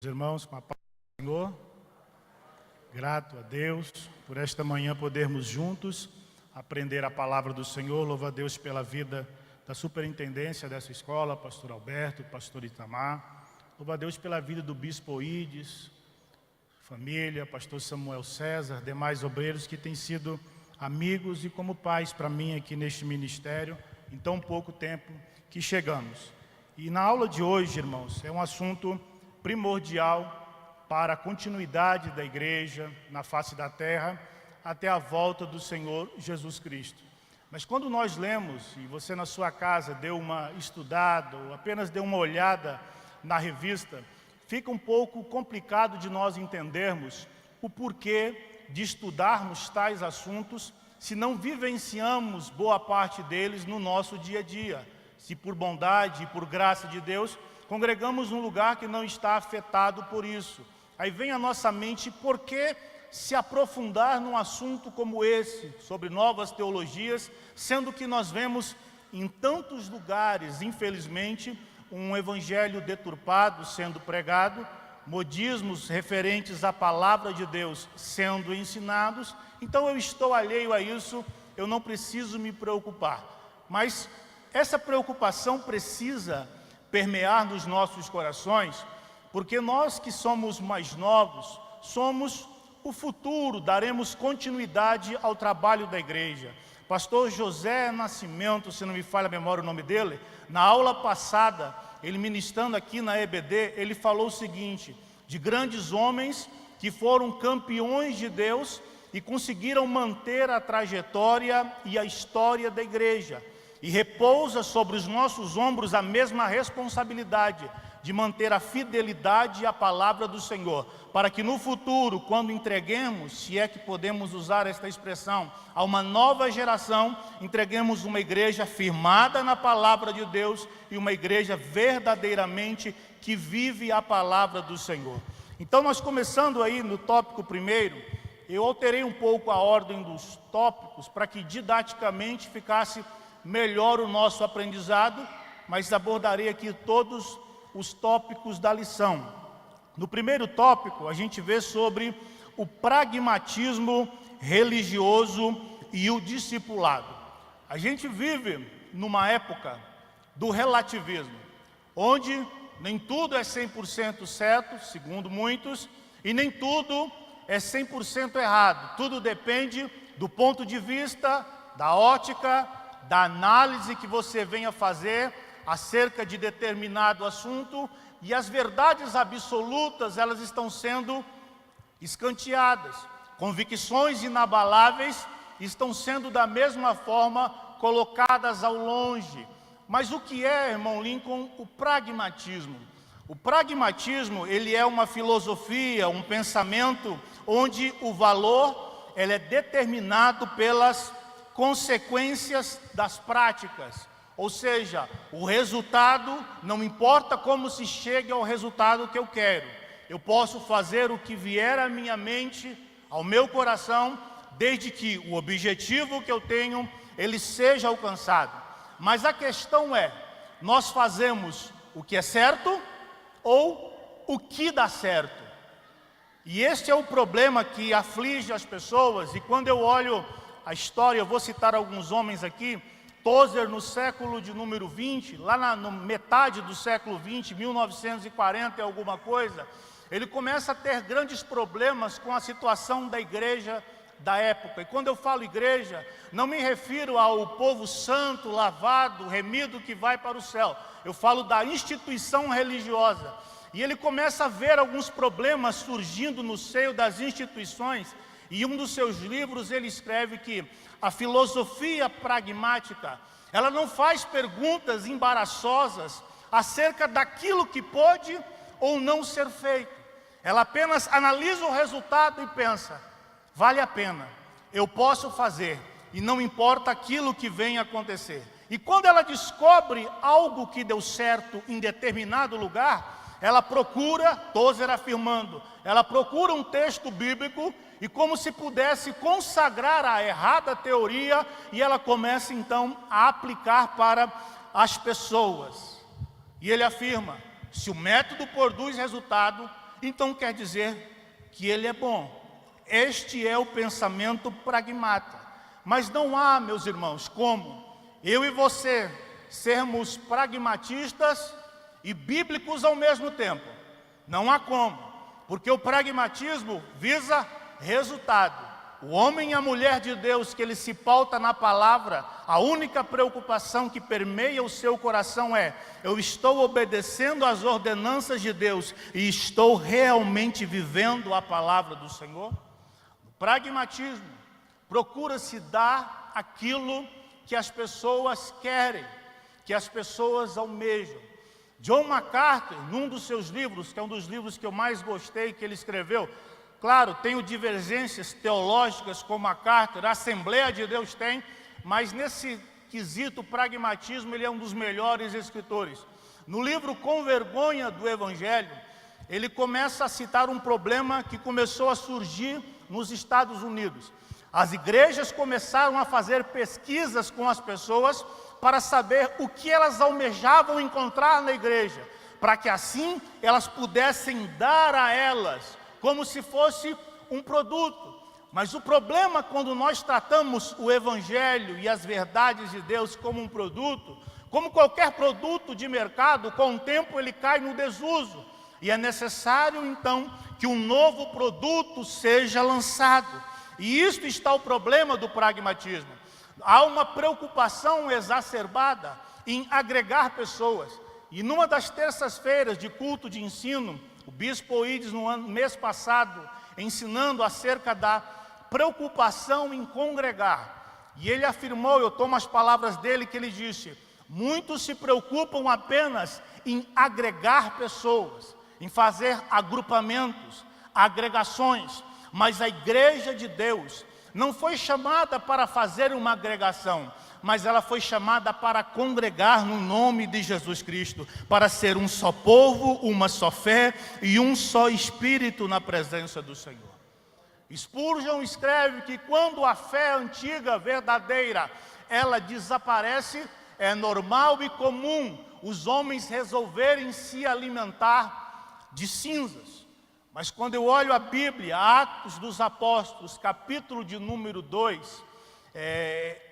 Irmãos, com a paz do Senhor, grato a Deus por esta manhã podermos juntos aprender a palavra do Senhor. Louvo a Deus pela vida da superintendência dessa escola, pastor Alberto, pastor Itamar. Louvo a Deus pela vida do bispo Oídes, família, pastor Samuel César, demais obreiros que têm sido amigos e como pais para mim aqui neste ministério, em tão pouco tempo que chegamos. E na aula de hoje, irmãos, é um assunto primordial para a continuidade da igreja na face da terra até a volta do Senhor Jesus Cristo. Mas quando nós lemos, e você na sua casa deu uma estudada ou apenas deu uma olhada na revista, fica um pouco complicado de nós entendermos o porquê de estudarmos tais assuntos se não vivenciamos boa parte deles no nosso dia a dia. Se por bondade e por graça de Deus congregamos num lugar que não está afetado por isso. Aí vem à nossa mente, por que se aprofundar num assunto como esse, sobre novas teologias, sendo que nós vemos em tantos lugares, infelizmente, um evangelho deturpado sendo pregado, modismos referentes à palavra de Deus sendo ensinados. Então eu estou alheio a isso, eu não preciso me preocupar. Mas essa preocupação precisa permear nos nossos corações, porque nós que somos mais novos, somos o futuro, daremos continuidade ao trabalho da igreja. Pastor José Nascimento, se não me falha a memória o nome dele, na aula passada, ele ministrando aqui na EBD, ele falou o seguinte, de grandes homens que foram campeões de Deus e conseguiram manter a trajetória e a história da igreja. E repousa sobre os nossos ombros a mesma responsabilidade de manter a fidelidade à palavra do Senhor, para que no futuro, quando entreguemos, se é que podemos usar esta expressão, a uma nova geração, entreguemos uma igreja firmada na palavra de Deus e uma igreja verdadeiramente que vive a palavra do Senhor. Então nós começando aí no tópico primeiro, eu alterei um pouco a ordem dos tópicos para que didaticamente ficasse melhor o nosso aprendizado, mas abordarei aqui todos os tópicos da lição. No primeiro tópico, a gente vê sobre o pragmatismo religioso e o discipulado. A gente vive numa época do relativismo, onde nem tudo é 100% certo, segundo muitos, e nem tudo é 100% errado. Tudo depende do ponto de vista, da ótica, da análise que você venha fazer acerca de determinado assunto, e as verdades absolutas, elas estão sendo escanteadas. Convicções inabaláveis estão sendo da mesma forma colocadas ao longe. Mas o que é, irmão Lincoln, o pragmatismo? O pragmatismo, ele é uma filosofia, um pensamento onde o valor ele é determinado pelas consequências das práticas, ou seja, o resultado, não importa como se chegue ao resultado que eu quero, eu posso fazer o que vier à minha mente, ao meu coração, desde que o objetivo que eu tenho, ele seja alcançado. Mas a questão é, nós fazemos o que é certo ou o que dá certo? E este é o problema que aflige as pessoas, e quando eu olho a história, eu vou citar alguns homens aqui. Tozer, no século de número 20, lá na metade do século 20, 1940 e alguma coisa, ele começa a ter grandes problemas com a situação da igreja da época. E quando eu falo igreja, não me refiro ao povo santo, lavado, remido que vai para o céu. Eu falo da instituição religiosa. E ele começa a ver alguns problemas surgindo no seio das instituições. E em um dos seus livros ele escreve que a filosofia pragmática, ela não faz perguntas embaraçosas acerca daquilo que pode ou não ser feito. Ela apenas analisa o resultado e pensa, vale a pena, eu posso fazer, e não importa aquilo que venha acontecer. E quando ela descobre algo que deu certo em determinado lugar, ela procura, Tozer afirmando, ela procura um texto bíblico e como se pudesse consagrar a errada teoria, e ela começa então a aplicar para as pessoas. E ele afirma, se o método produz resultado, então quer dizer que ele é bom. Este é o pensamento pragmata. Mas não há, meus irmãos, como eu e você sermos pragmatistas e bíblicos ao mesmo tempo. Não há como, porque o pragmatismo visa resultado. O homem e a mulher de Deus, que ele se pauta na palavra, a única preocupação que permeia o seu coração é: eu estou obedecendo às ordenanças de Deus e estou realmente vivendo a palavra do Senhor? O pragmatismo procura-se dar aquilo que as pessoas querem, que as pessoas almejam. John MacArthur, num dos seus livros, que é um dos livros que eu mais gostei que ele escreveu, claro, tenho divergências teológicas com MacArthur, a Assembleia de Deus tem, mas nesse quesito pragmatismo ele é um dos melhores escritores. No livro Com Vergonha do Evangelho, ele começa a citar um problema que começou a surgir nos Estados Unidos. As igrejas começaram a fazer pesquisas com as pessoas para saber o que elas almejavam encontrar na igreja, para que assim elas pudessem dar a elas como se fosse um produto. Mas o problema, quando nós tratamos o Evangelho e as verdades de Deus como um produto, como qualquer produto de mercado, com o tempo ele cai no desuso. E é necessário então que um novo produto seja lançado. E isto está o problema do pragmatismo. Há uma preocupação exacerbada em agregar pessoas. E numa das terças-feiras de culto de ensino, o bispo Oídes, no mês passado, ensinando acerca da preocupação em congregar. E ele afirmou, eu tomo as palavras dele, que ele disse: muitos se preocupam apenas em agregar pessoas, em fazer agrupamentos, agregações. Mas a igreja de Deus não foi chamada para fazer uma agregação, mas ela foi chamada para congregar no nome de Jesus Cristo, para ser um só povo, uma só fé e um só espírito na presença do Senhor. Spurgeon escreve que quando a fé antiga, verdadeira, ela desaparece, é normal e comum os homens resolverem se alimentar de cinzas. Mas quando eu olho a Bíblia, Atos dos Apóstolos, capítulo de número 2,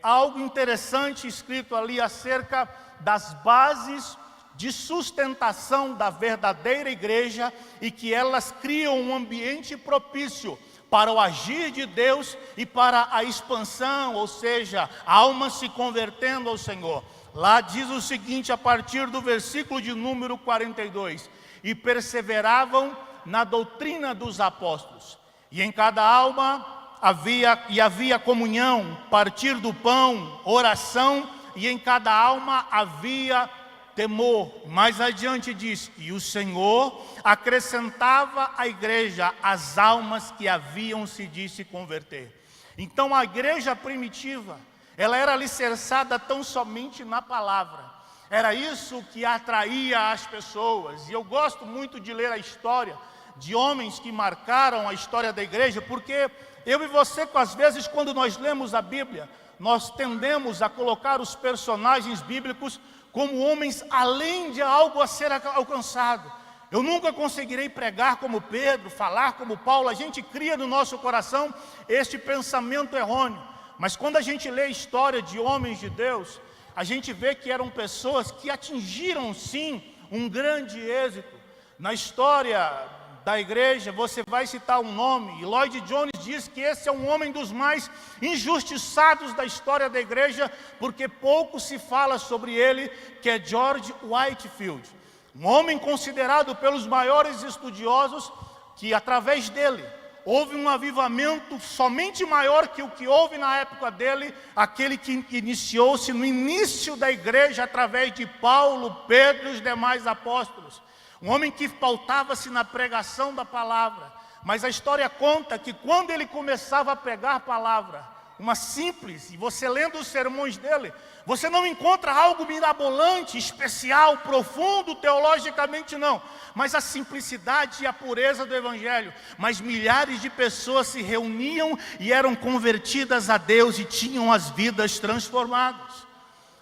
algo interessante escrito ali acerca das bases de sustentação da verdadeira igreja e que elas criam um ambiente propício para o agir de Deus e para a expansão, ou seja, almas se convertendo ao Senhor. Lá diz o seguinte, a partir do versículo de número 42: e perseveravam na doutrina dos apóstolos, e em cada alma havia comunhão, partir do pão, oração, e em cada alma havia temor. Mais adiante diz: e o Senhor acrescentava à igreja as almas que haviam de se converter. Então a igreja primitiva, ela era alicerçada tão somente na palavra. Era isso que atraía as pessoas. E eu gosto muito de ler a história de homens que marcaram a história da igreja, porque eu e você, às vezes, quando nós lemos a Bíblia, nós tendemos a colocar os personagens bíblicos como homens além de algo a ser alcançado. Eu nunca conseguirei pregar como Pedro, falar como Paulo. A gente cria no nosso coração este pensamento errôneo. Mas quando a gente lê a história de homens de Deus, a gente vê que eram pessoas que atingiram sim um grande êxito. Na história da igreja, você vai citar um nome, e Lloyd Jones diz que esse é um homem dos mais injustiçados da história da igreja, porque pouco se fala sobre ele, que é George Whitefield, um homem considerado pelos maiores estudiosos, que através dele houve um avivamento somente maior que o que houve na época dele, aquele que iniciou-se no início da igreja através de Paulo, Pedro e os demais apóstolos. Um homem que pautava-se na pregação da palavra. Mas a história conta que quando ele começava a pregar a palavra, uma simples, e você lendo os sermões dele, você não encontra algo mirabolante, especial, profundo, teologicamente não, mas a simplicidade e a pureza do Evangelho. Mas milhares de pessoas se reuniam e eram convertidas a Deus e tinham as vidas transformadas.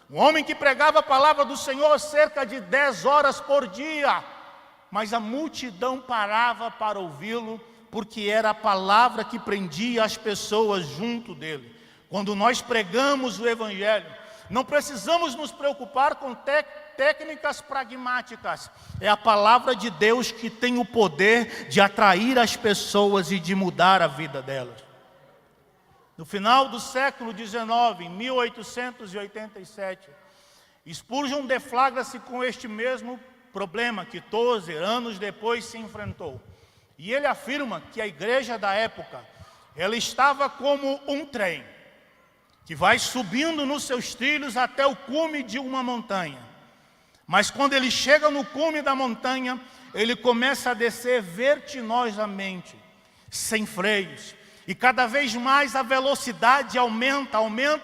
Um homem que pregava a palavra do Senhor cerca de 10 horas por dia. mas a multidão parava para ouvi-lo, porque era a palavra que prendia as pessoas junto dele. Quando nós pregamos o Evangelho, não precisamos nos preocupar com técnicas pragmáticas. É a palavra de Deus que tem o poder de atrair as pessoas e de mudar a vida delas. No final do século XIX, em 1887, Spurgeon deflagra-se com este mesmo problema que Tozer, anos depois, se enfrentou. E ele afirma que a igreja da época, ela estava como um trem, que vai subindo nos seus trilhos até o cume de uma montanha. Mas quando ele chega no cume da montanha, ele começa a descer vertiginosamente, sem freios. E cada vez mais a velocidade aumenta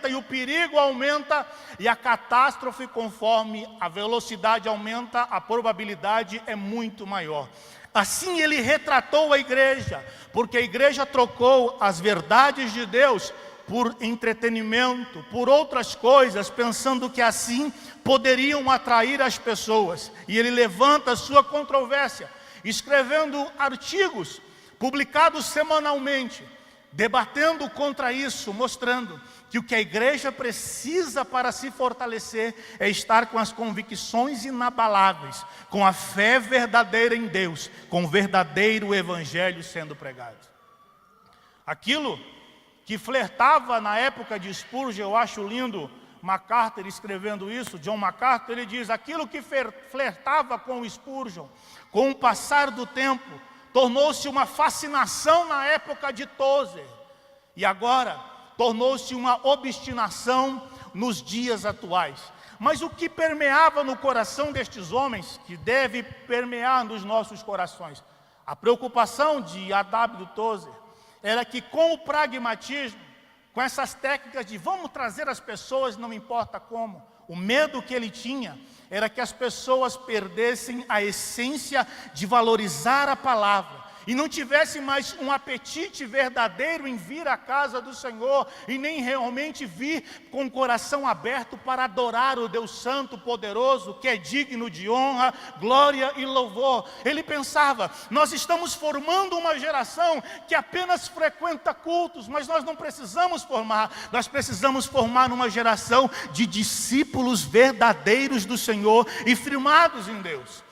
e o perigo aumenta, e a catástrofe, conforme a velocidade aumenta, a probabilidade é muito maior. Assim ele retratou a igreja, porque a igreja trocou as verdades de Deus por entretenimento, por outras coisas, pensando que assim poderiam atrair as pessoas. E ele levanta a sua controvérsia, escrevendo artigos publicados semanalmente, debatendo contra isso, mostrando que o que a igreja precisa para se fortalecer é estar com as convicções inabaláveis, com a fé verdadeira em Deus, com o verdadeiro evangelho sendo pregado. Aquilo que flertava na época de Spurgeon, eu acho lindo MacArthur escrevendo isso, John MacArthur, ele diz: aquilo que flertava com Spurgeon, com o passar do tempo, tornou-se uma fascinação na época de Tozer, e agora tornou-se uma obstinação nos dias atuais. Mas o que permeava no coração destes homens, que deve permear nos nossos corações, a preocupação de A.W. Tozer, era que com o pragmatismo, com essas técnicas de vamos trazer as pessoas, não importa como, o medo que ele tinha era que as pessoas perdessem a essência de valorizar a palavra, e não tivesse mais um apetite verdadeiro em vir à casa do Senhor, e nem realmente vir com o coração aberto para adorar o Deus Santo, poderoso, que é digno de honra, glória e louvor. Ele pensava: nós estamos formando uma geração que apenas frequenta cultos, mas nós não precisamos formar, nós precisamos formar uma geração de discípulos verdadeiros do Senhor e firmados em Deus.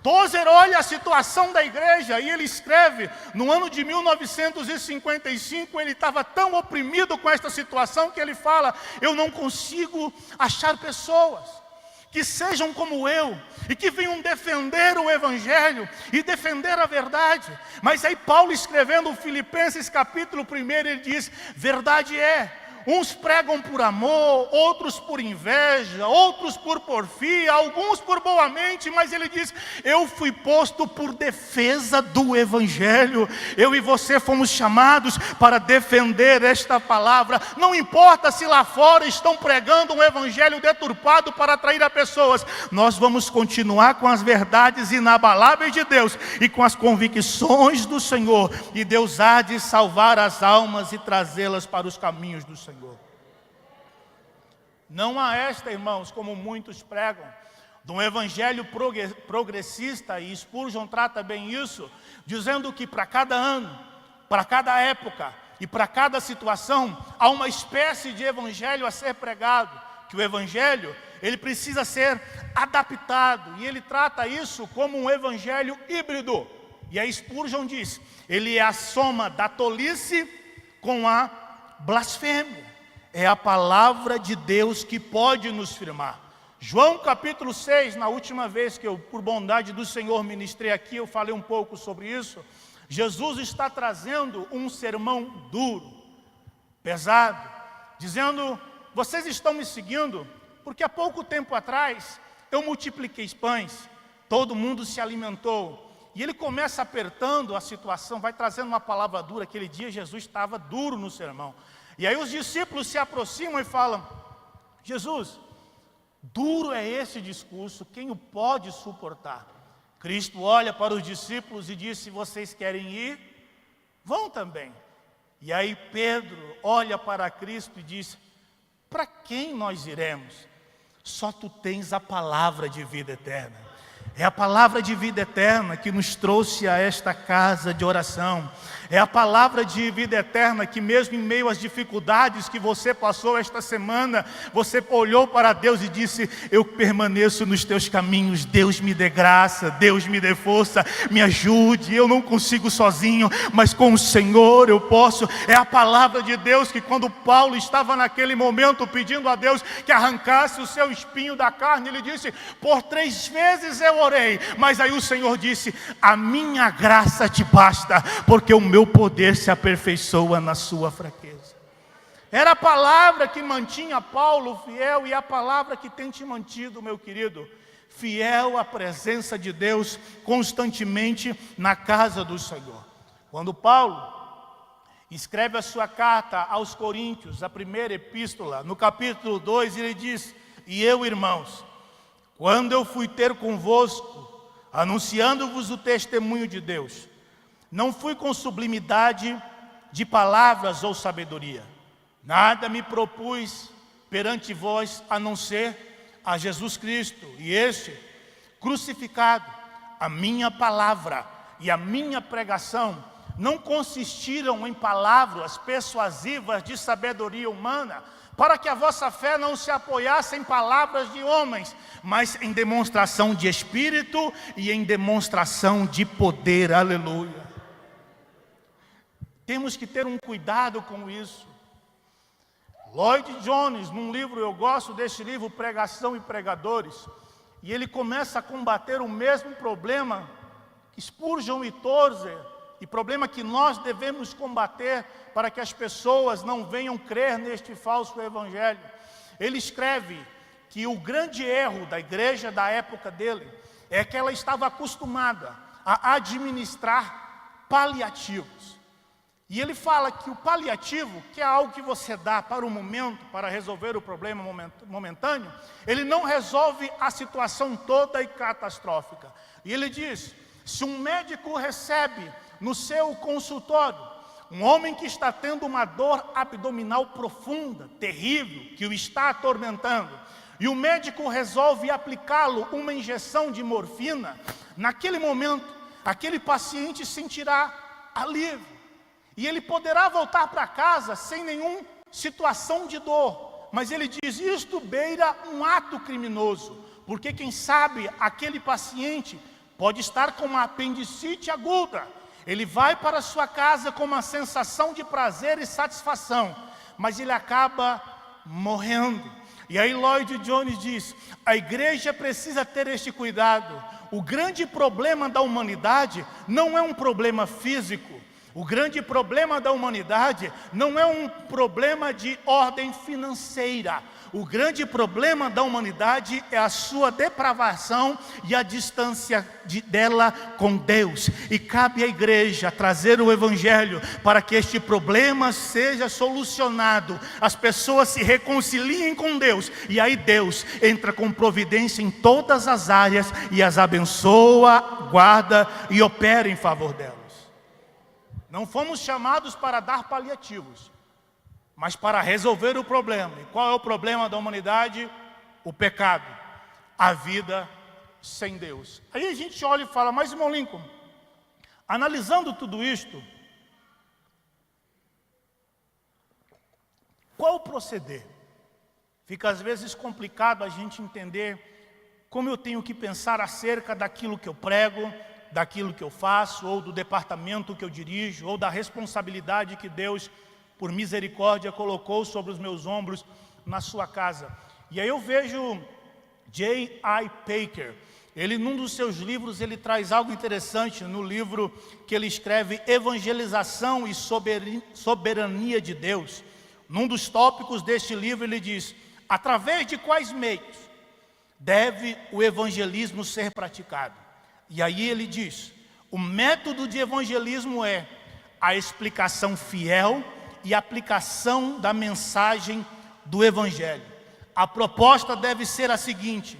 Tozer olha a situação da igreja e ele escreve, no ano de 1955, ele estava tão oprimido com esta situação que ele fala: eu não consigo achar pessoas que sejam como eu e que venham defender o evangelho e defender a verdade. Mas aí Paulo, escrevendo Filipenses capítulo 1, ele diz: verdade é, uns pregam por amor, outros por inveja, outros por porfia, alguns por boamente, mas ele diz: eu fui posto por defesa do evangelho. Eu e você fomos chamados para defender esta palavra. Não importa se lá fora estão pregando um evangelho deturpado para atrair as pessoas, nós vamos continuar com as verdades inabaláveis de Deus e com as convicções do Senhor, e Deus há de salvar as almas e trazê-las para os caminhos do Senhor. Não há esta, irmãos, como muitos pregam, de um evangelho progressista, e Spurgeon trata bem isso, dizendo que para cada ano, para cada época e para cada situação, há uma espécie de evangelho a ser pregado, que o evangelho, ele precisa ser adaptado, e ele trata isso como um evangelho híbrido. E aí Spurgeon diz: ele é a soma da tolice com a blasfêmia. É a palavra de Deus que pode nos firmar. João capítulo 6, na última vez que eu, por bondade do Senhor, ministrei aqui, eu falei um pouco sobre isso. Jesus está trazendo um sermão duro, pesado, dizendo: vocês estão me seguindo porque há pouco tempo atrás eu multipliquei pães, todo mundo se alimentou. E ele começa apertando a situação, vai trazendo uma palavra dura. Aquele dia Jesus estava duro no sermão. E aí os discípulos se aproximam e falam: Jesus, duro é esse discurso, quem o pode suportar? Cristo olha para os discípulos e diz: se vocês querem ir, vão também. E aí Pedro olha para Cristo e diz: para quem nós iremos? Só tu tens a palavra de vida eterna. É a palavra de vida eterna que nos trouxe a esta casa de oração. É a palavra de vida eterna que mesmo em meio às dificuldades que você passou esta semana, você olhou para Deus e disse: eu permaneço nos teus caminhos, Deus me dê graça, Deus me dê força, me ajude, eu não consigo sozinho, mas com o Senhor eu posso. É a palavra de Deus que quando Paulo estava naquele momento pedindo a Deus que arrancasse o seu espinho da carne, ele disse: por 3 vezes eu orei, mas aí o Senhor disse: a minha graça te basta, porque o meu poder se aperfeiçoa na sua fraqueza. Era a palavra que mantinha Paulo fiel, e a palavra que tem te mantido, meu querido, fiel à presença de Deus constantemente na casa do Senhor. Quando Paulo escreve a sua carta aos Coríntios, a primeira epístola, no capítulo 2, ele diz: e eu, irmãos, quando eu fui ter convosco, anunciando-vos o testemunho de Deus, não fui com sublimidade de palavras ou sabedoria. Nada me propus perante vós a não ser a Jesus Cristo e este crucificado. A minha palavra e a minha pregação não consistiram em palavras persuasivas de sabedoria humana, para que a vossa fé não se apoiasse em palavras de homens, mas em demonstração de Espírito e em demonstração de poder. Aleluia. Temos que ter um cuidado com isso. Lloyd Jones, num livro, eu gosto desse livro, Pregação e Pregadores, e ele começa a combater o mesmo problema que Spurgeon e Tozer, e problema que nós devemos combater para que as pessoas não venham crer neste falso evangelho. Ele escreve que o grande erro da igreja da época dele é que ela estava acostumada a administrar paliativos. E ele fala que o paliativo, que é algo que você dá para o momento, para resolver o problema momentâneo, ele não resolve a situação toda e catastrófica. E ele diz: se um médico recebe no seu consultório um homem que está tendo uma dor abdominal profunda, terrível, que o está atormentando, e o médico resolve aplicá-lo uma injeção de morfina, naquele momento, aquele paciente sentirá alívio. E ele poderá voltar para casa sem nenhuma situação de dor. Mas ele diz: isto beira um ato criminoso, porque quem sabe aquele paciente pode estar com uma apendicite aguda. Ele vai para sua casa com uma sensação de prazer e satisfação, mas ele acaba morrendo. E aí Lloyd Jones diz: a igreja precisa ter este cuidado. O grande problema da humanidade não é um problema físico. O grande problema da humanidade não é um problema de ordem financeira. O grande problema da humanidade é a sua depravação e a distância dela com Deus. E cabe à igreja trazer o evangelho para que este problema seja solucionado. As pessoas se reconciliem com Deus. E aí Deus entra com providência em todas as áreas e as abençoa, guarda e opera em favor delas. Não fomos chamados para dar paliativos, mas para resolver o problema. E qual é o problema da humanidade? O pecado, a vida sem Deus. Aí a gente olha e fala: mas irmão Lincoln, analisando tudo isto, qual o proceder? Fica às vezes complicado a gente entender como eu tenho que pensar acerca daquilo que eu prego, daquilo que eu faço, ou do departamento que eu dirijo, ou da responsabilidade que Deus, por misericórdia, colocou sobre os meus ombros na sua casa. E aí eu vejo J.I. Packer. Ele, num dos seus livros, ele traz algo interessante no livro que ele escreve, Evangelização e Soberania de Deus. Num dos tópicos deste livro ele diz: através de quais meios deve o evangelismo ser praticado? E aí ele diz: o método de evangelismo é a explicação fiel e aplicação da mensagem do evangelho. A proposta deve ser a seguinte: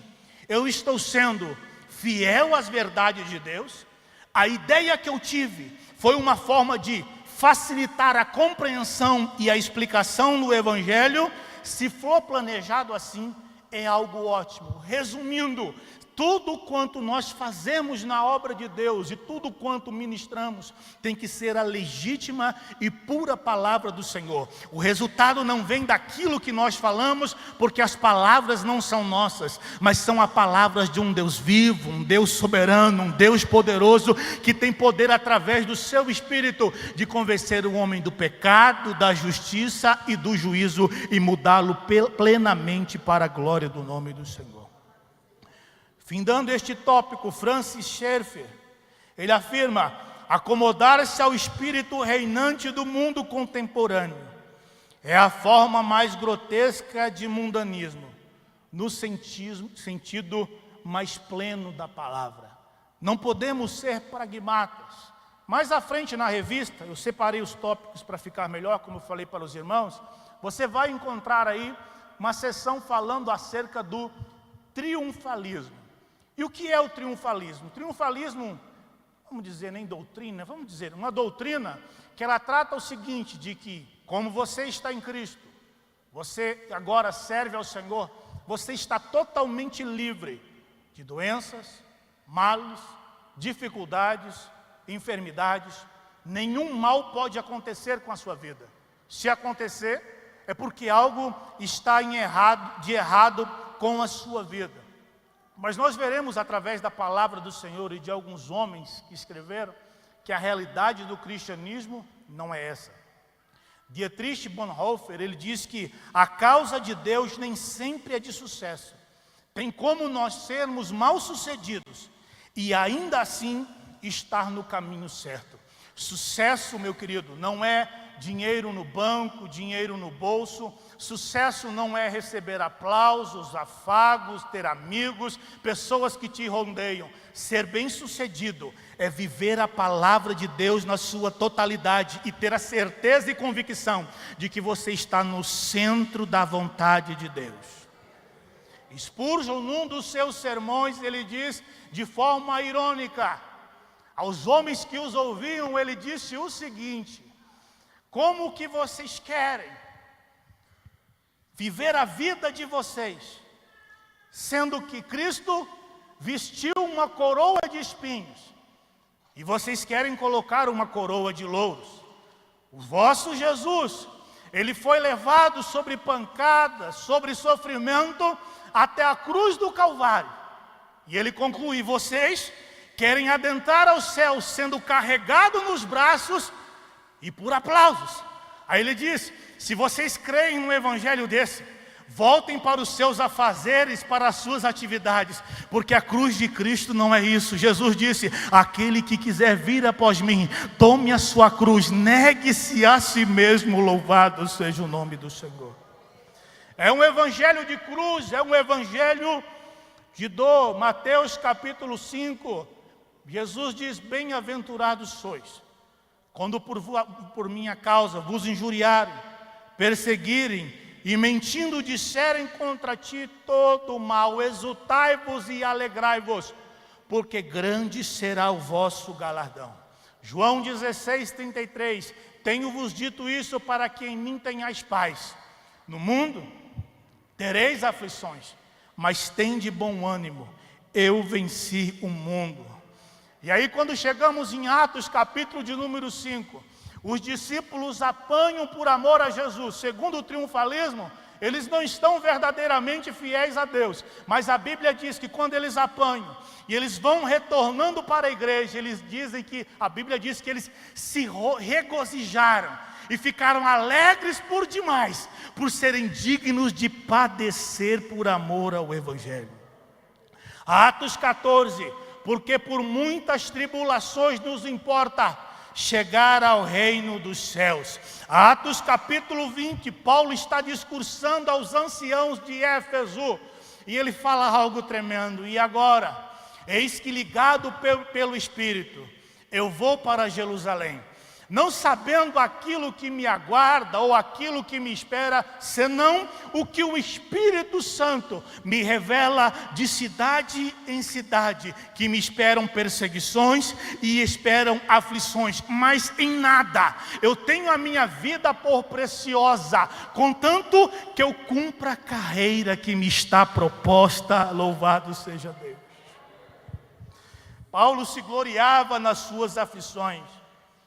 eu estou sendo fiel às verdades de Deus. A ideia que eu tive foi uma forma de facilitar a compreensão e a explicação do evangelho. Se for planejado assim, é algo ótimo. Resumindo, Tudo quanto nós fazemos na obra de Deus e tudo quanto ministramos tem que ser a legítima e pura palavra do Senhor. O resultado não vem daquilo que nós falamos, porque as palavras não são nossas, mas são as palavras de um Deus vivo, um Deus soberano, um Deus poderoso, que tem poder através do seu Espírito de convencer o homem do pecado, da justiça e do juízo e mudá-lo plenamente para a glória do nome do Senhor. Findando este tópico, Francis Schaeffer, ele afirma: acomodar-se ao espírito reinante do mundo contemporâneo é a forma mais grotesca de mundanismo, no sentido mais pleno da palavra. Não podemos ser pragmátas. Mais à frente na revista, eu separei os tópicos para ficar melhor, como eu falei para os irmãos, você vai encontrar aí uma seção falando acerca do triunfalismo. E o que é o triunfalismo? O triunfalismo, vamos dizer, nem doutrina, vamos dizer, uma doutrina que ela trata o seguinte, de que, como você está em Cristo, você agora serve ao Senhor, você está totalmente livre de doenças, males, dificuldades, enfermidades. Nenhum mal pode acontecer com a sua vida. Se acontecer, é porque algo está de errado com a sua vida. Mas nós veremos através da palavra do Senhor e de alguns homens que escreveram que a realidade do cristianismo não é essa. Dietrich Bonhoeffer, ele diz que a causa de Deus nem sempre é de sucesso. Tem como nós sermos mal-sucedidos e ainda assim estar no caminho certo. Sucesso, meu querido, não é dinheiro no banco, dinheiro no bolso. Sucesso não é receber aplausos, afagos, ter amigos, pessoas que te rondeiam. Ser bem-sucedido é viver a palavra de Deus na sua totalidade e ter a certeza e convicção de que você está no centro da vontade de Deus. Spurgeon, num dos seus sermões, ele diz de forma irônica, aos homens que os ouviam, ele disse o seguinte: como que vocês querem viver a vida de vocês, sendo que Cristo vestiu uma coroa de espinhos, e vocês querem colocar uma coroa de louros? O vosso Jesus, ele foi levado sobre pancadas, sobre sofrimento, até a cruz do Calvário. E ele conclui: vocês querem adentrar aos céus, sendo carregados nos braços e por aplausos. Aí ele diz: se vocês creem num evangelho desse, voltem para os seus afazeres, para as suas atividades, porque a cruz de Cristo não é isso. Jesus disse: aquele que quiser vir após mim, tome a sua cruz, negue-se a si mesmo, louvado seja o nome do Senhor. É um evangelho de cruz, é um evangelho de dor. Mateus capítulo 5, Jesus diz: bem-aventurados sois, quando por minha causa vos injuriarem, perseguirem e mentindo disserem contra ti todo mal, exultai-vos e alegrai-vos, porque grande será o vosso galardão. João 16:33, tenho-vos dito isso para que em mim tenhais paz. No mundo tereis aflições, mas tende bom ânimo, eu venci o mundo. E aí quando chegamos em Atos capítulo de número 5, os discípulos apanham por amor a Jesus. Segundo o triunfalismo, eles não estão verdadeiramente fiéis a Deus, mas a Bíblia diz que quando eles apanham e eles vão retornando para a igreja, eles dizem que, a Bíblia diz que eles se regozijaram e ficaram alegres por demais, por serem dignos de padecer por amor ao Evangelho. Atos 14, porque por muitas tribulações nos importa chegar ao reino dos céus. Atos capítulo 20, Paulo está discursando aos anciãos de Éfeso, e ele fala algo tremendo: e agora, eis que ligado pelo Espírito, eu vou para Jerusalém, não sabendo aquilo que me aguarda ou aquilo que me espera, senão o que o Espírito Santo me revela de cidade em cidade, que me esperam perseguições e esperam aflições, mas em nada eu tenho a minha vida por preciosa, contanto que eu cumpra a carreira que me está proposta. Louvado seja Deus. Paulo se gloriava nas suas aflições.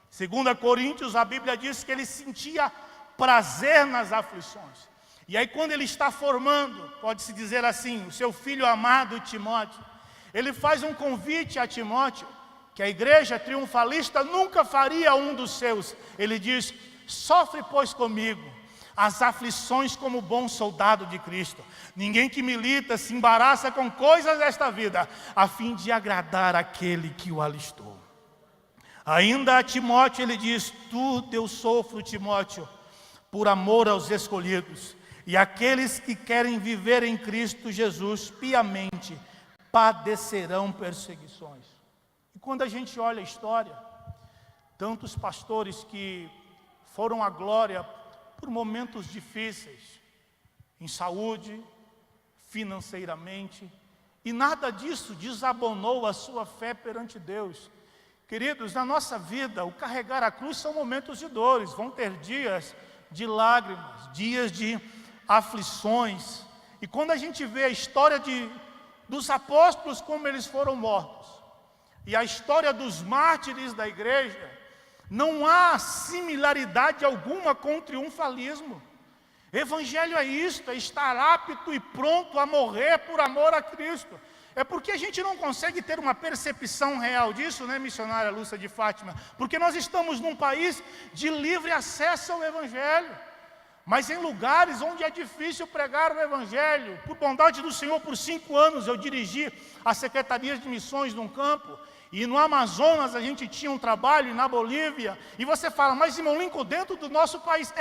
2 Coríntios, a Bíblia diz que ele sentia prazer nas aflições. E aí quando ele está formando, pode-se dizer assim, o seu filho amado Timóteo, ele faz um convite a Timóteo, que a igreja triunfalista nunca faria a um dos seus. Ele diz: sofre pois comigo as aflições como bom soldado de Cristo. Ninguém que milita se embaraça com coisas desta vida, a fim de agradar aquele que o alistou. Ainda a Timóteo ele diz: tudo eu sofro, Timóteo, por amor aos escolhidos, e aqueles que querem viver em Cristo Jesus piamente padecerão perseguições. E quando a gente olha a história, tantos pastores que foram à glória por momentos difíceis, em saúde, financeiramente, e nada disso desabonou a sua fé perante Deus. Queridos, na nossa vida, o carregar a cruz são momentos de dores, vão ter dias de lágrimas, dias de aflições. E quando a gente vê a história dos apóstolos, como eles foram mortos, e a história dos mártires da igreja, não há similaridade alguma com o triunfalismo. Evangelho é isto, é estar apto e pronto a morrer por amor a Cristo. É porque a gente não consegue ter uma percepção real disso, né, missionária Lúcia de Fátima? Porque nós estamos num país de livre acesso ao Evangelho. Mas em lugares onde é difícil pregar o Evangelho, por bondade do Senhor, por 5 anos eu dirigi a Secretaria de Missões num campo, e no Amazonas a gente tinha um trabalho, e na Bolívia, e você fala: mas irmão Lincoln, dentro do nosso país,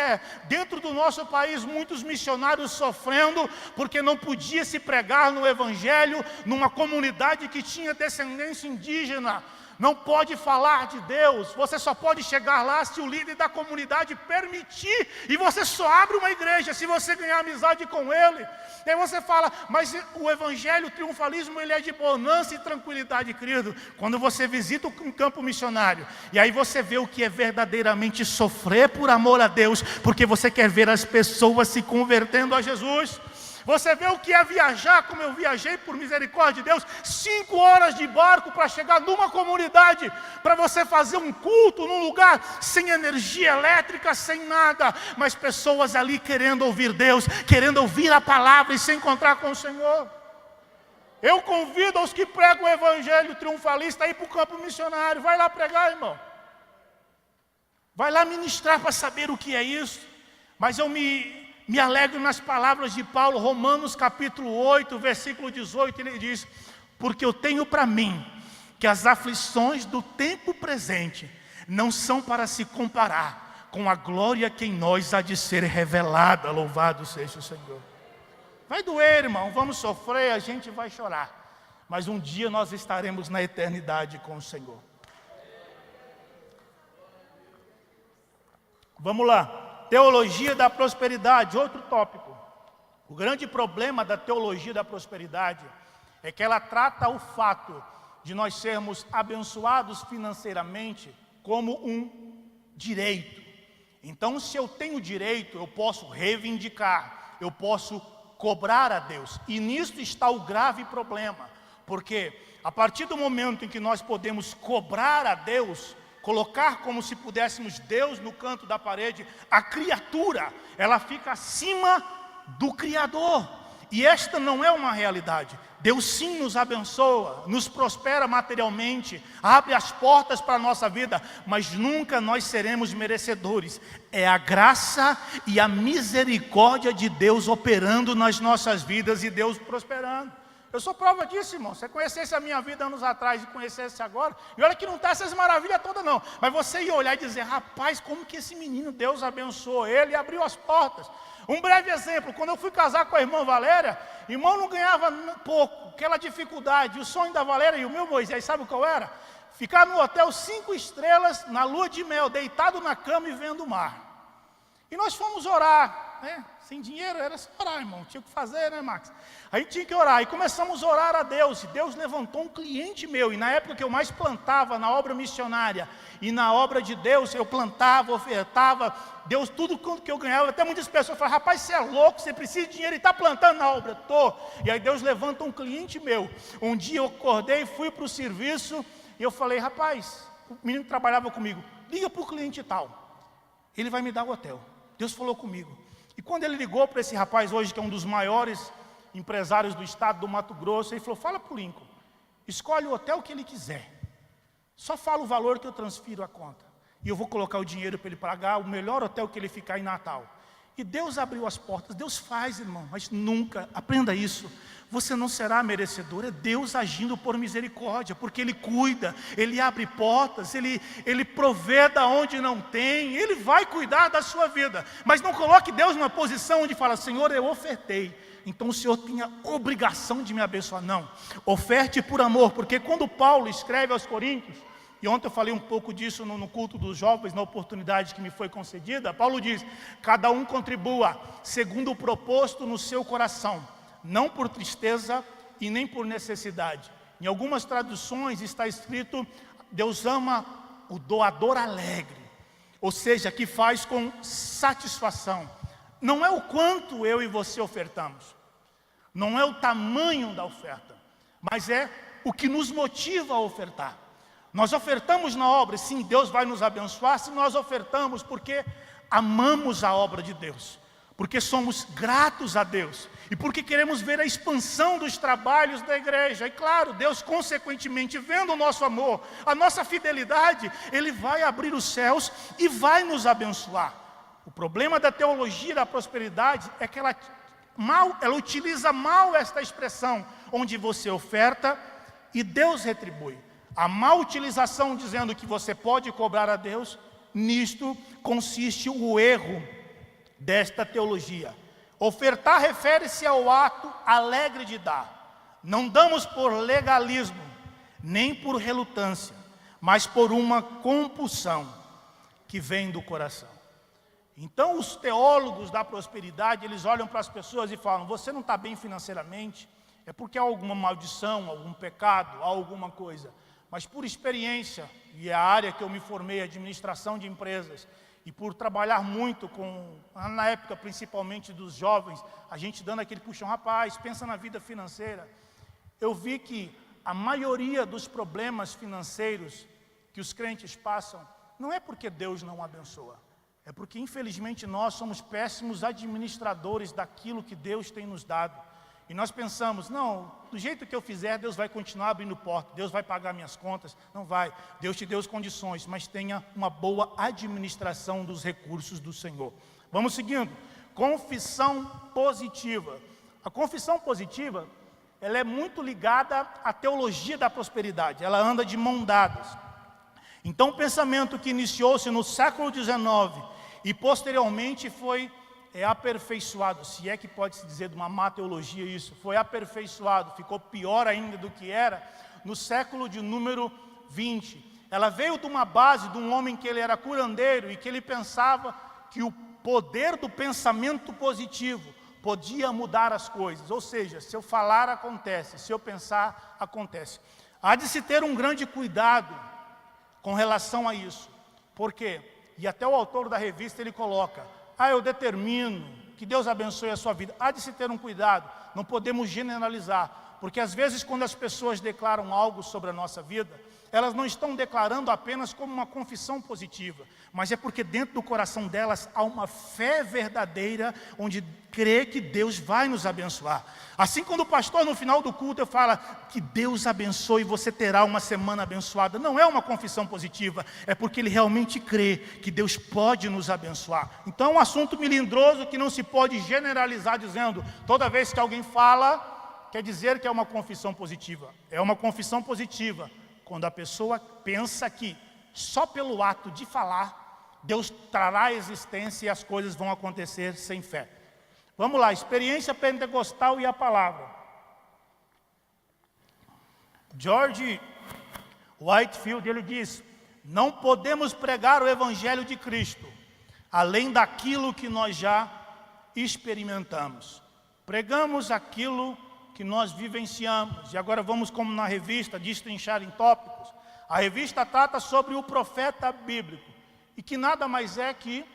dentro do nosso país, muitos missionários sofrendo, porque não podia se pregar no Evangelho, numa comunidade que tinha descendência indígena. Não pode falar de Deus, você só pode chegar lá se o líder da comunidade permitir, e você só abre uma igreja se você ganhar amizade com ele. E aí você fala: mas o evangelho, o triunfalismo, ele é de bonança e tranquilidade, querido. Quando você visita um campo missionário, e aí você vê o que é verdadeiramente sofrer por amor a Deus, porque você quer ver as pessoas se convertendo a Jesus. Você vê o que é viajar, como eu viajei, por misericórdia de Deus, 5 horas de barco para chegar numa comunidade, para você fazer um culto num lugar sem energia elétrica, sem nada, mas pessoas ali querendo ouvir Deus, querendo ouvir a palavra e se encontrar com o Senhor. Eu convido aos que pregam o evangelho triunfalista a ir para o campo missionário. Vai lá pregar, irmão. Vai lá ministrar para saber o que é isso. Mas eu me alegro nas palavras de Paulo, Romanos capítulo 8, versículo 18, ele diz: porque eu tenho para mim que as aflições do tempo presente não são para se comparar com a glória que em nós há de ser revelada. Louvado seja o Senhor. Vai doer, irmão, vamos sofrer, a gente vai chorar, mas um dia nós estaremos na eternidade com o Senhor. Vamos lá. Teologia da prosperidade, outro tópico. O grande problema da teologia da prosperidade é que ela trata o fato de nós sermos abençoados financeiramente como um direito. Então, se eu tenho direito, eu posso reivindicar, eu posso cobrar a Deus. E nisso está o grave problema, porque a partir do momento em que nós podemos cobrar a Deus, colocar como se pudéssemos Deus no canto da parede, a criatura, ela fica acima do Criador. E esta não é uma realidade. Deus sim nos abençoa, nos prospera materialmente, abre as portas para a nossa vida, mas nunca nós seremos merecedores. É a graça e a misericórdia de Deus operando nas nossas vidas e Deus prosperando. Eu sou prova disso, irmão. Se você conhecesse a minha vida anos atrás e conhecesse agora, e olha que não está essas maravilhas todas não, mas você ia olhar e dizer: rapaz, como que esse menino, Deus abençoou ele e abriu as portas. Um breve exemplo: quando eu fui casar com a irmã Valéria, irmão não ganhava pouco, aquela dificuldade. O sonho da Valéria e o meu Moisés, sabe qual era? Ficar no hotel 5 estrelas, na lua de mel, deitado na cama e vendo o mar. E nós fomos orar, né? Sem dinheiro, era só orar, irmão. Tinha que fazer, né, Max? Aí tinha que orar, e começamos a orar a Deus. E Deus levantou um cliente meu. E na época que eu mais plantava na obra missionária e na obra de Deus, eu plantava, ofertava. Deus, tudo quanto que eu ganhava. Até muitas pessoas falavam: rapaz, você é louco, você precisa de dinheiro e está plantando na obra. Tô. E aí Deus levanta um cliente meu. Um dia eu acordei, fui para o serviço, E eu falei, rapaz, o menino que trabalhava comigo, liga para o cliente tal, ele vai me dar o hotel. Deus falou comigo. E quando ele ligou para esse rapaz hoje, que é um dos maiores empresários do estado do Mato Grosso, ele falou, fala para o Lincoln, escolhe o hotel que ele quiser, só fala o valor que eu transfiro a conta, e eu vou colocar o dinheiro para ele pagar o melhor hotel que ele ficar em Natal. E Deus abriu as portas. Deus faz, irmão, mas nunca, aprenda isso, você não será merecedor. É Deus agindo por misericórdia, porque Ele cuida, Ele abre portas, Ele provê da onde não tem, Ele vai cuidar da sua vida. Mas não coloque Deus numa posição onde fala, Senhor, eu ofertei, então o Senhor tem a obrigação de me abençoar. Não, oferte por amor, porque quando Paulo escreve aos Coríntios, e ontem eu falei um pouco disso no culto dos jovens, na oportunidade que me foi concedida, Paulo diz, cada um contribua segundo o proposto no seu coração, não por tristeza e nem por necessidade. Em algumas traduções está escrito, Deus ama o doador alegre, ou seja, que faz com satisfação. Não é o quanto eu e você ofertamos, não é o tamanho da oferta, mas é o que nos motiva a ofertar. Nós ofertamos na obra, sim, Deus vai nos abençoar se nós ofertamos porque amamos a obra de Deus, porque somos gratos a Deus e porque queremos ver a expansão dos trabalhos da igreja. E claro, Deus consequentemente, vendo o nosso amor, a nossa fidelidade, Ele vai abrir os céus e vai nos abençoar. O problema da teologia da prosperidade é que ela utiliza mal esta expressão, onde você oferta e Deus retribui. A má utilização dizendo que você pode cobrar a Deus, nisto consiste o erro desta teologia. Ofertar refere-se ao ato alegre de dar. Não damos por legalismo, nem por relutância, mas por uma compulsão que vem do coração. Então os teólogos da prosperidade, eles olham para as pessoas e falam, você não está bem financeiramente, é porque há alguma maldição, algum pecado, há alguma coisa. Mas por experiência, e é a área que eu me formei, administração de empresas, e por trabalhar muito na época principalmente dos jovens, a gente dando aquele puxão, rapaz, pensa na vida financeira. Eu vi que a maioria dos problemas financeiros que os crentes passam, não é porque Deus não abençoa, é porque infelizmente nós somos péssimos administradores daquilo que Deus tem nos dado. E nós pensamos, não, do jeito que eu fizer, Deus vai continuar abrindo porta, Deus vai pagar minhas contas. Não vai, Deus te deu as condições, mas tenha uma boa administração dos recursos do Senhor. Vamos seguindo. Confissão positiva. A confissão positiva, ela é muito ligada à teologia da prosperidade, ela anda de mão dadas. Então o pensamento que iniciou-se no século XIX e posteriormente foi aperfeiçoado, se é que pode-se dizer de uma má teologia isso, foi aperfeiçoado, ficou pior ainda do que era, no século de número 20. Ela veio de uma base de um homem que ele era curandeiro e que ele pensava que o poder do pensamento positivo podia mudar as coisas, ou seja, se eu falar acontece, se eu pensar acontece. Há de se ter um grande cuidado com relação a isso, porque, e até o autor da revista ele coloca, eu determino, que Deus abençoe a sua vida. Há de se ter um cuidado, não podemos generalizar, porque às vezes quando as pessoas declaram algo sobre a nossa vida, elas não estão declarando apenas como uma confissão positiva, mas é porque dentro do coração delas há uma fé verdadeira, onde crê que Deus vai nos abençoar. Assim, quando o pastor no final do culto fala que Deus abençoe, você terá uma semana abençoada, não é uma confissão positiva, é porque ele realmente crê que Deus pode nos abençoar. Então é um assunto melindroso que não se pode generalizar dizendo, toda vez que alguém fala, quer dizer que é uma confissão positiva. É uma confissão positiva quando a pessoa pensa que só pelo ato de falar, Deus trará a existência e as coisas vão acontecer sem fé. Vamos lá, experiência pentecostal e a palavra. George Whitefield, ele diz, não podemos pregar o Evangelho de Cristo, além daquilo que nós já experimentamos. Pregamos aquilo que nós vivenciamos. E agora vamos, como na revista, destrinchar em tópicos. A revista trata sobre o profeta bíblico, e que nada mais é que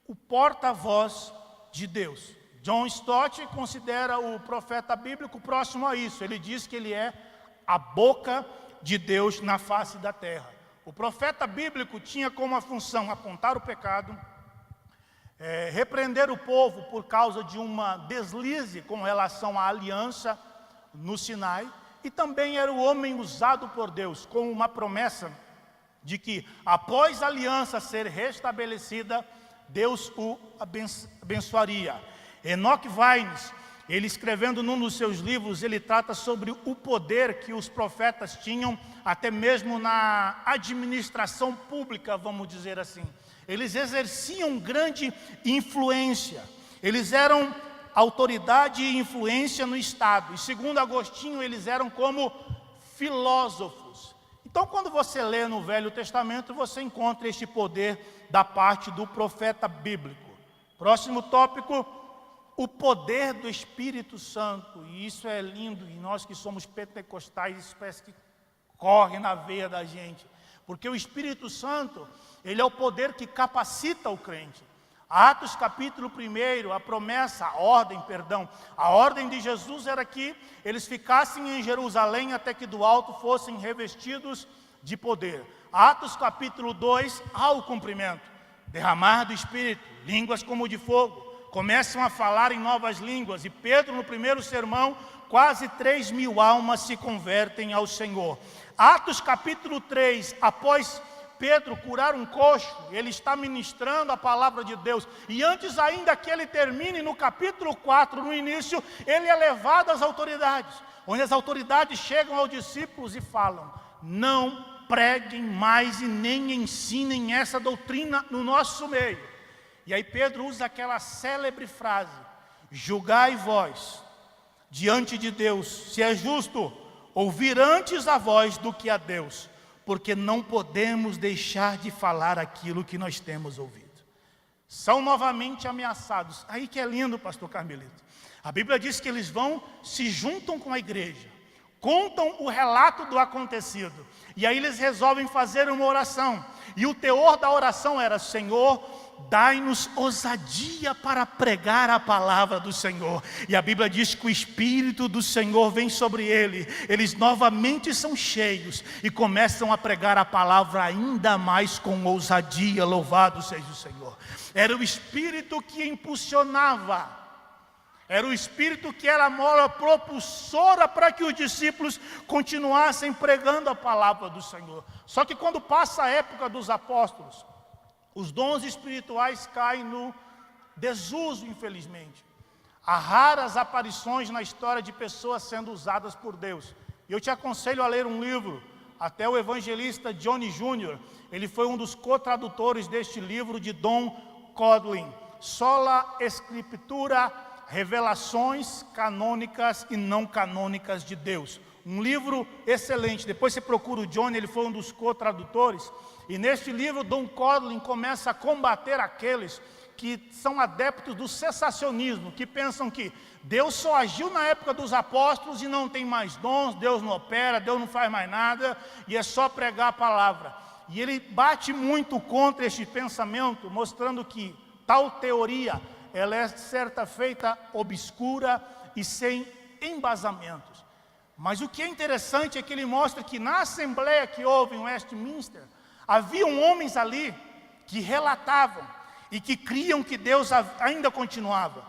o porta-voz de Deus. John Stott considera o profeta bíblico próximo a isso. Ele diz que ele é a boca de Deus na face da terra. O profeta bíblico tinha como a função apontar o pecado, repreender o povo por causa de uma deslize com relação à aliança no Sinai, e também era o homem usado por Deus com uma promessa de que após a aliança ser restabelecida, Deus o abençoaria. Enoch Vines, ele escrevendo num dos seus livros, ele trata sobre o poder que os profetas tinham, até mesmo na administração pública, vamos dizer assim. Eles exerciam grande influência, eles eram autoridade e influência no Estado, e segundo Agostinho, eles eram como filósofos. Então, quando você lê no Velho Testamento, você encontra este poder da parte do profeta bíblico. Próximo tópico, o poder do Espírito Santo. E isso é lindo, e nós que somos pentecostais, isso parece que corre na veia da gente. Porque o Espírito Santo, ele é o poder que capacita o crente. Atos capítulo 1, a ordem de Jesus era que eles ficassem em Jerusalém até que do alto fossem revestidos de poder. Atos capítulo 2, há o cumprimento, derramar do Espírito, línguas como de fogo, começam a falar em novas línguas, e Pedro no primeiro sermão, quase 3.000 almas se convertem ao Senhor. Atos capítulo 3, após Pedro curar um coxo, ele está ministrando a palavra de Deus, e antes ainda que ele termine, no capítulo 4, no início, ele é levado às autoridades, onde as autoridades chegam aos discípulos e falam: não preguem mais e nem ensinem essa doutrina no nosso meio. E aí Pedro usa aquela célebre frase: julgai vós diante de Deus se é justo ouvir antes a voz do que a Deus, porque não podemos deixar de falar aquilo que nós temos ouvido. São novamente ameaçados. Aí que é lindo, pastor Carmelito. A Bíblia diz que eles se juntam com a igreja, contam o relato do acontecido, e aí eles resolvem fazer uma oração. E o teor da oração era: Senhor, dai-nos ousadia para pregar a palavra do Senhor. E a Bíblia diz que o Espírito do Senhor vem sobre eles novamente são cheios e começam a pregar a palavra ainda mais com ousadia. Louvado seja o Senhor. Era o Espírito que impulsionava, era o Espírito que era a mola propulsora para que os discípulos continuassem pregando a palavra do Senhor. Só que quando passa a época dos apóstolos, os dons espirituais caem no desuso, infelizmente. Há raras aparições na história de pessoas sendo usadas por Deus. E eu te aconselho a ler um livro, até o evangelista Johnny Jr., ele foi um dos co-tradutores deste livro de Don Codlin, Sola Escritura, Revelações Canônicas e Não Canônicas de Deus. Um livro excelente. Depois você procura o Johnny, ele foi um dos co-tradutores. E neste livro, Don Codlin começa a combater aqueles que são adeptos do cessacionismo, que pensam que Deus só agiu na época dos apóstolos e não tem mais dons, Deus não opera, Deus não faz mais nada, e é só pregar a palavra. E ele bate muito contra este pensamento, mostrando que tal teoria, ela é certa feita obscura e sem embasamentos. Mas o que é interessante é que ele mostra que na assembleia que houve em Westminster, haviam homens ali que relatavam e que criam que Deus ainda continuava.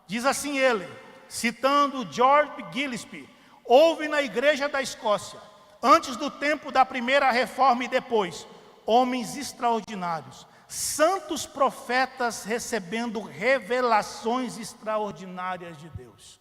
Diz assim ele, citando George Gillespie: houve na igreja da Escócia, antes do tempo da primeira reforma e depois, homens extraordinários, santos profetas recebendo revelações extraordinárias de Deus.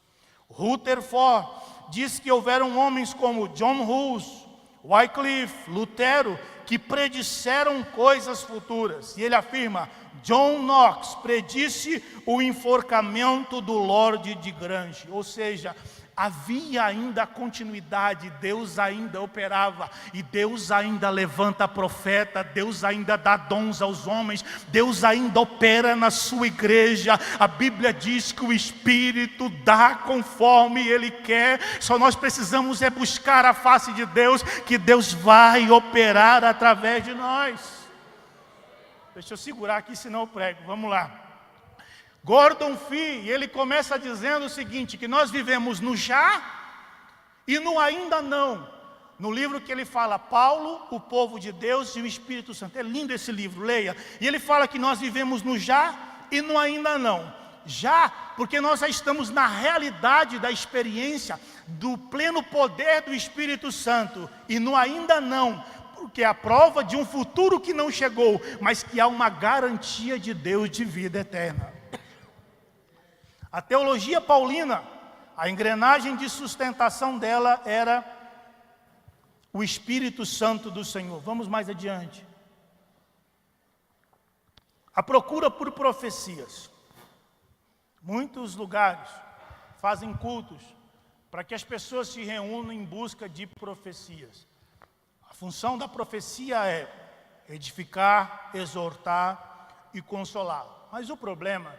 Rutherford diz que houveram homens como John Hus, Wycliffe, Lutero, que predisseram coisas futuras. E ele afirma: John Knox predisse o enforcamento do Lorde de Grange. Ou seja, havia ainda continuidade, Deus ainda operava, e Deus ainda levanta profeta, Deus ainda dá dons aos homens, Deus ainda opera na sua igreja. A Bíblia diz que o Espírito dá conforme Ele quer, só nós precisamos buscar a face de Deus, que Deus vai operar através de nós. Deixa eu segurar aqui, senão eu prego, vamos lá. Gordon Fee, ele começa dizendo o seguinte, que nós vivemos no já e no ainda não. no livro que ele fala, Paulo, o povo de Deus e o Espírito Santo. É lindo esse livro, leia. E ele fala que nós vivemos no já e no ainda não. Já, porque nós já estamos na realidade da experiência do pleno poder do Espírito Santo. E no ainda não, porque é a prova de um futuro que não chegou, mas que há uma garantia de Deus de vida eterna. A teologia paulina, a engrenagem de sustentação dela era o Espírito Santo do Senhor. Vamos mais adiante. A procura por profecias. Muitos lugares fazem cultos para que as pessoas se reúnam em busca de profecias. A função da profecia é edificar, exortar e consolar. Mas o problema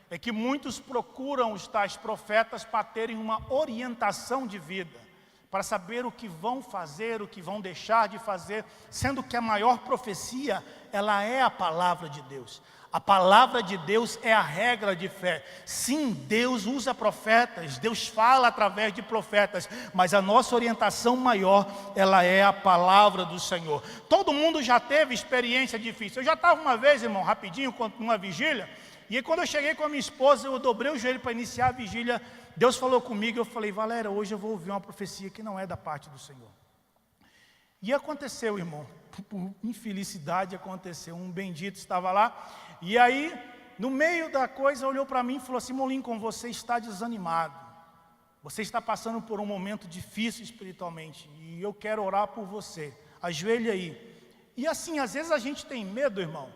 é que muitos procuram os tais profetas para terem uma orientação de vida, para saber o que vão fazer, o que vão deixar de fazer, sendo que a maior profecia, ela é a palavra de Deus. A palavra de Deus é a regra de fé. Sim, Deus usa profetas, Deus fala através de profetas, mas a nossa orientação maior, ela é a palavra do Senhor. Todo mundo já teve experiência difícil. Eu já estava uma vez, irmão, rapidinho, numa vigília, e aí, quando eu cheguei com a minha esposa, eu dobrei o joelho para iniciar a vigília. Deus falou comigo, eu falei, Valéria, hoje eu vou ouvir uma profecia que não é da parte do Senhor. E aconteceu, irmão, por infelicidade aconteceu. Um bendito estava lá, e aí, no meio da coisa, olhou para mim e falou assim, Lincoln, você está desanimado. Você está passando por um momento difícil espiritualmente, e eu quero orar por você. Ajoelhe aí. E assim, às vezes a gente tem medo, irmão.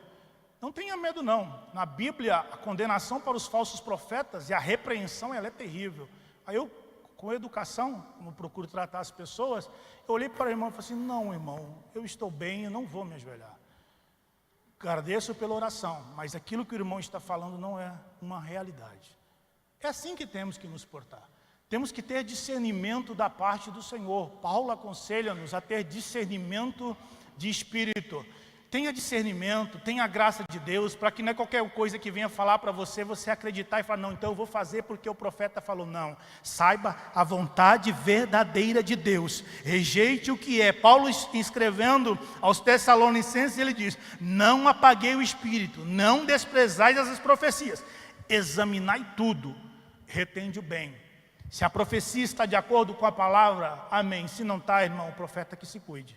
Não tenha medo não. Na Bíblia, a condenação para os falsos profetas e a repreensão, ela é terrível. Aí eu, com educação, como procuro tratar as pessoas, eu olhei para o irmão e falei assim, não, irmão, eu estou bem, eu não vou me ajoelhar. Agradeço pela oração, mas aquilo que o irmão está falando não é uma realidade. É assim que temos que nos portar. Temos que ter discernimento da parte do Senhor. Paulo aconselha-nos a ter discernimento de espírito. Tenha discernimento, tenha a graça de Deus, para que não é qualquer coisa que venha falar para você, você acreditar e falar, não, então eu vou fazer porque o profeta falou. Não, saiba a vontade verdadeira de Deus, rejeite o que é. Paulo escrevendo aos Tessalonicenses, ele diz, não apaguei o espírito, não desprezais as profecias, examinai tudo, retende o bem. Se a profecia está de acordo com a palavra, amém. Se não está, irmão, o profeta que se cuide.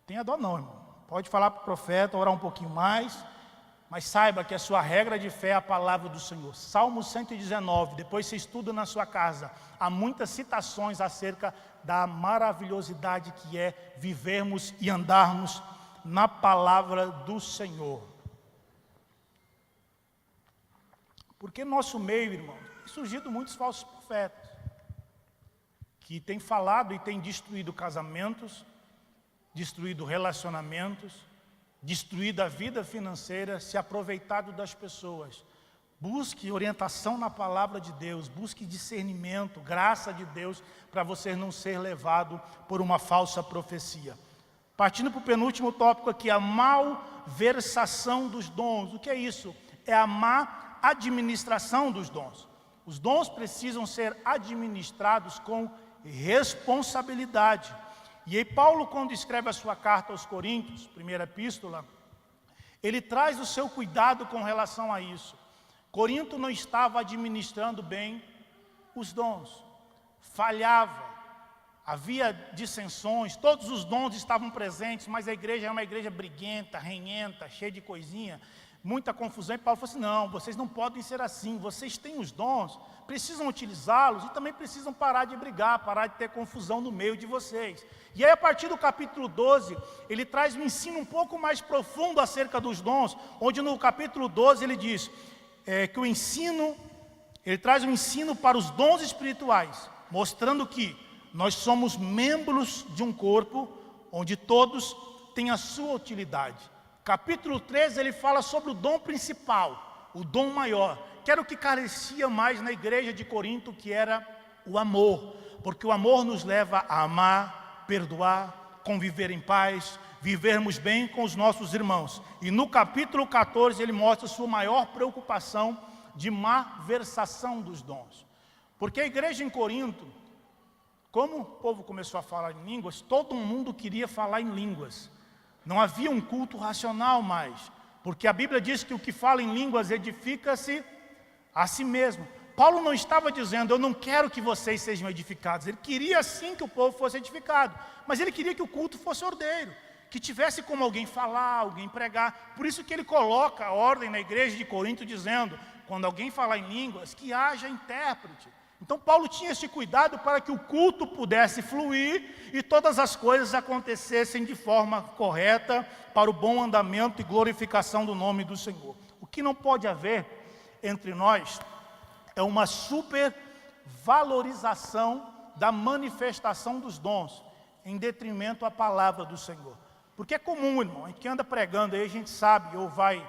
Tenha dó não, irmão. Pode falar para o profeta, orar um pouquinho mais, mas saiba que a sua regra de fé é a palavra do Senhor. Salmo 119, depois você estuda na sua casa. Há muitas citações acerca da maravilhosidade que é vivermos e andarmos na palavra do Senhor. Porque no nosso meio, irmão, tem surgido muitos falsos profetas, que têm falado e têm destruído casamentos, destruído relacionamentos, destruído a vida financeira, se aproveitado das pessoas. Busque orientação na palavra de Deus, busque discernimento, graça de Deus, para você não ser levado por uma falsa profecia. Partindo para o penúltimo tópico aqui, a malversação dos dons. O que é isso? É a má administração dos dons. Os dons precisam ser administrados com responsabilidade. E aí Paulo, quando escreve a sua carta aos Coríntios, primeira epístola, ele traz o seu cuidado com relação a isso. Corinto não estava administrando bem os dons, falhava, havia dissensões, todos os dons estavam presentes, mas a igreja é uma igreja briguenta, renhenta, cheia de coisinha, muita confusão. E Paulo falou assim, não, vocês não podem ser assim, vocês têm os dons, precisam utilizá-los e também precisam parar de brigar, parar de ter confusão no meio de vocês. E aí, a partir do capítulo 12, ele traz um ensino um pouco mais profundo acerca dos dons, onde no capítulo 12 ele diz que o ensino, ele traz um ensino para os dons espirituais, mostrando que nós somos membros de um corpo, onde todos têm a sua utilidade. Capítulo 13, ele fala sobre o dom principal, o dom maior, que era o que carecia mais na igreja de Corinto, que era o amor, porque o amor nos leva a amar, perdoar, conviver em paz, vivermos bem com os nossos irmãos. E no capítulo 14 ele mostra sua maior preocupação de malversação dos dons. Porque a igreja em Corinto como o povo começou a falar em línguas, todo mundo queria falar em línguas. Não havia um culto racional mais, porque a Bíblia diz que o que fala em línguas edifica-se a si mesmo. Paulo não estava dizendo, eu não quero que vocês sejam edificados. Ele queria sim que o povo fosse edificado, mas ele queria que o culto fosse ordeiro, que tivesse como alguém falar, alguém pregar. Por isso que ele coloca a ordem na igreja de Corinto, dizendo, quando alguém falar em línguas, que haja intérprete. Então Paulo tinha esse cuidado para que o culto pudesse fluir e todas as coisas acontecessem de forma correta para o bom andamento e glorificação do nome do Senhor. O que não pode haver entre nós é uma supervalorização da manifestação dos dons, em detrimento à palavra do Senhor. Porque é comum, irmão, a gente anda pregando aí, a gente sabe, ou vai,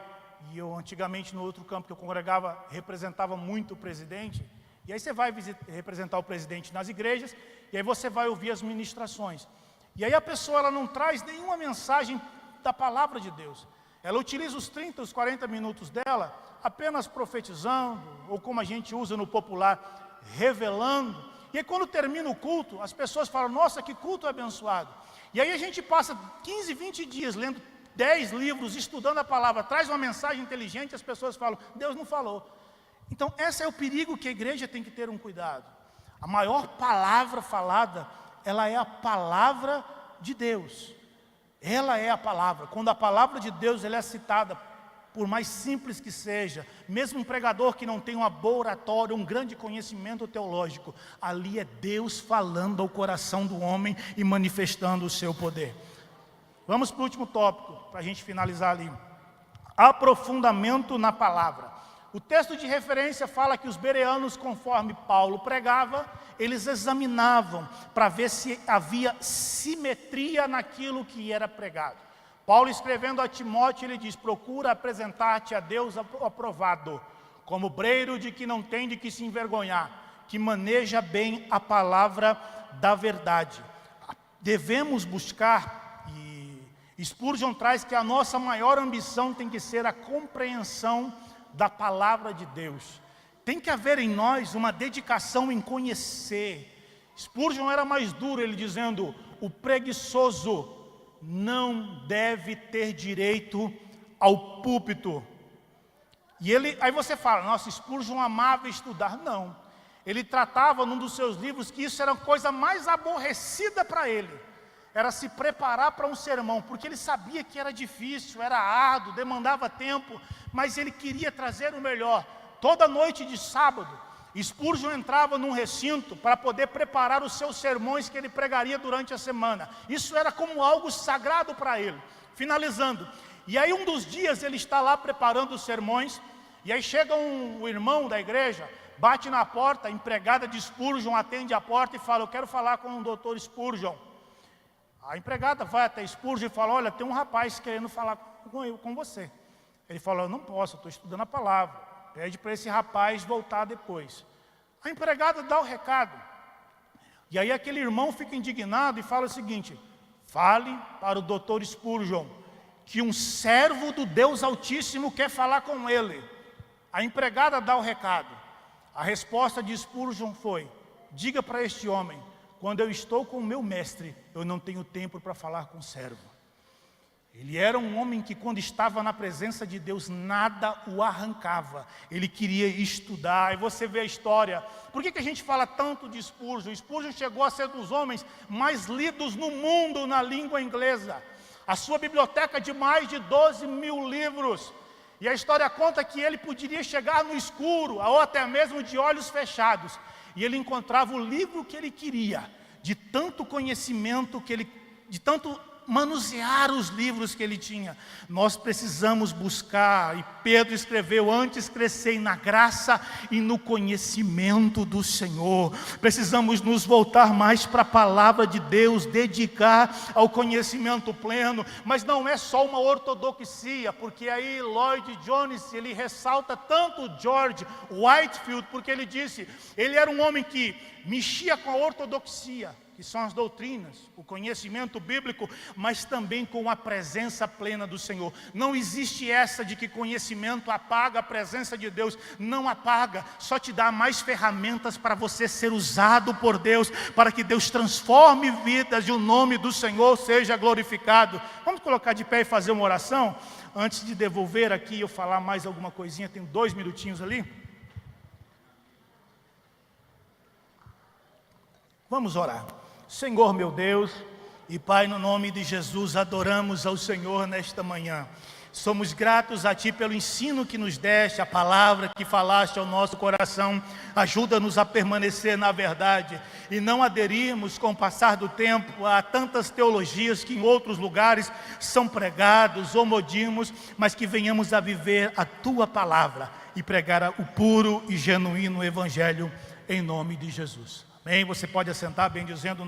e eu antigamente no outro campo que eu congregava, representava muito o presidente, e aí você vai representar o presidente nas igrejas, e aí você vai ouvir as ministrações. E aí a pessoa ela não traz nenhuma mensagem da palavra de Deus. Ela utiliza os 30, os 40 minutos dela apenas profetizando, ou como a gente usa no popular, revelando. E aí quando termina o culto, as pessoas falam, nossa, que culto abençoado. E aí a gente passa 15, 20 dias lendo 10 livros, estudando a palavra, traz uma mensagem inteligente, as pessoas falam, Deus não falou. Então esse é o perigo que a igreja tem que ter um cuidado. A maior palavra falada, ela é a palavra de Deus. Ela é a palavra. Quando a palavra de Deus ela é citada, por mais simples que seja, mesmo um pregador que não tem uma boa oratória, um grande conhecimento teológico, ali é Deus falando ao coração do homem e manifestando o seu poder. Vamos para o último tópico, para a gente finalizar ali. Aprofundamento na palavra. O texto de referência fala que os bereanos, conforme Paulo pregava, eles examinavam para ver se havia simetria naquilo que era pregado. Paulo escrevendo a Timóteo, ele diz, procura apresentar-te a Deus aprovado, como obreiro de que não tem de que se envergonhar, que maneja bem a palavra da verdade. Devemos buscar, e Spurgeon traz que a nossa maior ambição tem que ser a compreensão da palavra de Deus. Tem que haver em nós uma dedicação em conhecer. Spurgeon era mais duro, ele dizendo, o preguiçoso não deve ter direito ao púlpito. E aí você fala, nossa, Spurgeon amava estudar. Não, ele tratava num dos seus livros que isso era a coisa mais aborrecida para ele, era se preparar para um sermão, porque ele sabia que era difícil, era árduo, demandava tempo, mas ele queria trazer o melhor. Toda noite de sábado, Spurgeon entrava num recinto para poder preparar os seus sermões que ele pregaria durante a semana. Isso era como algo sagrado para ele. Finalizando, e aí um dos dias ele está lá preparando os sermões, e aí chega um irmão da igreja, bate na porta, a empregada de Spurgeon atende a porta e fala, eu quero falar com o doutor Spurgeon. A empregada vai até Spurgeon e fala, olha, tem um rapaz querendo falar com você. Ele fala, eu não posso, eu estou estudando a palavra. Pede para esse rapaz voltar depois. A empregada dá o recado. E aí aquele irmão fica indignado e fala o seguinte, fale para o doutor Spurgeon, que um servo do Deus Altíssimo quer falar com ele. A empregada dá o recado. A resposta de Spurgeon foi, diga para este homem, quando eu estou com o meu mestre, eu não tenho tempo para falar com o servo. Ele era um homem que quando estava na presença de Deus, nada o arrancava. Ele queria estudar, e você vê a história. Por que a gente fala tanto de Spurgeon? Spurgeon chegou a ser um dos homens mais lidos no mundo na língua inglesa. A sua biblioteca de mais de 12 mil livros. E a história conta que ele poderia chegar no escuro, ou até mesmo de olhos fechados. E ele encontrava o livro que ele queria, de tanto conhecimento que ele, de tanto manusear os livros que ele tinha. Nós precisamos buscar, e Pedro escreveu, antes crescei na graça e no conhecimento do Senhor. Precisamos nos voltar mais para a palavra de Deus, dedicar ao conhecimento pleno, mas não é só uma ortodoxia, porque aí Lloyd Jones, ele ressalta tanto George Whitefield, porque ele disse, ele era um homem que mexia com a ortodoxia. que são as doutrinas, o conhecimento bíblico, mas também com a presença plena do Senhor. Não existe essa de que conhecimento apaga a presença de Deus. Não apaga, só te dá mais ferramentas para você ser usado por Deus, para que Deus transforme vidas e o nome do Senhor seja glorificado. Vamos colocar de pé e fazer uma oração? Antes de devolver aqui, eu falar mais alguma coisinha, tem 2 minutinhos ali. Vamos orar. Senhor meu Deus e Pai, no nome de Jesus, adoramos ao Senhor nesta manhã. Somos gratos a Ti pelo ensino que nos deste, a palavra que falaste ao nosso coração. Ajuda-nos a permanecer na verdade e não aderirmos com o passar do tempo a tantas teologias que em outros lugares são pregados ou modismos, mas que venhamos a viver a Tua palavra e pregar o puro e genuíno Evangelho em nome de Jesus. Amém? Você pode assentar, bem dizendo.